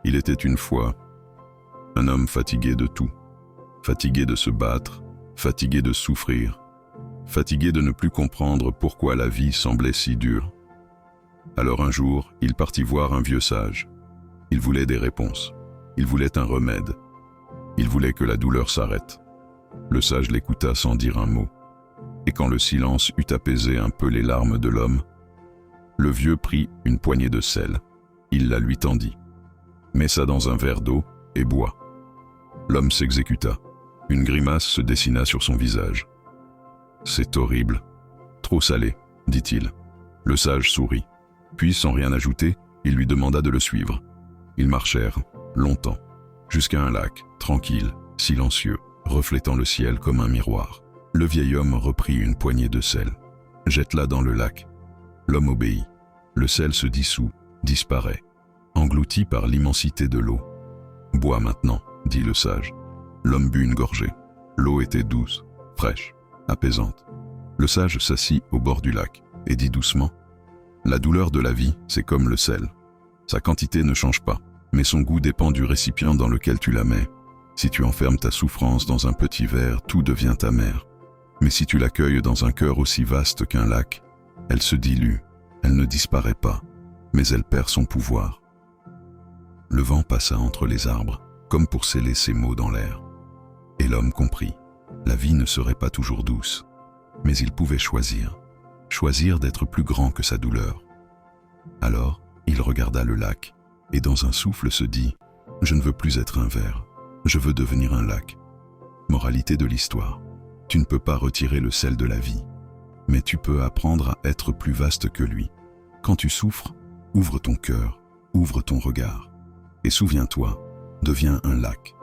Il était une fois un homme fatigué de tout, fatigué de se battre, fatigué de souffrir, fatigué de ne plus comprendre pourquoi la vie semblait si dure. Alors un jour, il partit voir un vieux sage. Il voulait des réponses, il voulait un remède, il voulait que la douleur s'arrête. Le sage l'écouta sans dire un mot, et quand le silence eut apaisé un peu les larmes de l'homme, le vieux prit une poignée de sel. Il la lui tendit. « Mets ça dans un verre d'eau et bois. » L'homme s'exécuta. Une grimace se dessina sur son visage. « C'est horrible. Trop salé, dit-il. » Le sage sourit. Puis, sans rien ajouter, il lui demanda de le suivre. Ils marchèrent, longtemps, jusqu'à un lac, tranquille, silencieux, reflétant le ciel comme un miroir. Le vieil homme reprit une poignée de sel. « Jette-la dans le lac. » L'homme obéit. Le sel se dissout, disparaît, englouti par l'immensité de l'eau. « Bois maintenant, » dit le sage. L'homme but une gorgée. L'eau était douce, fraîche, apaisante. Le sage s'assit au bord du lac et dit doucement « La douleur de la vie, c'est comme le sel. Sa quantité ne change pas, mais son goût dépend du récipient dans lequel tu la mets. Si tu enfermes ta souffrance dans un petit verre, tout devient amer. Mais si tu l'accueilles dans un cœur aussi vaste qu'un lac, elle se dilue, elle ne disparaît pas, mais elle perd son pouvoir. » Le vent passa entre les arbres, comme pour sceller ses mots dans l'air. Et l'homme comprit, la vie ne serait pas toujours douce, mais il pouvait choisir d'être plus grand que sa douleur. Alors, il regarda le lac, et dans un souffle se dit « Je ne veux plus être un verre, je veux devenir un lac. » Moralité de l'histoire, tu ne peux pas retirer le sel de la vie, mais tu peux apprendre à être plus vaste que lui. Quand tu souffres, ouvre ton cœur, ouvre ton regard, et souviens-toi, deviens un lac.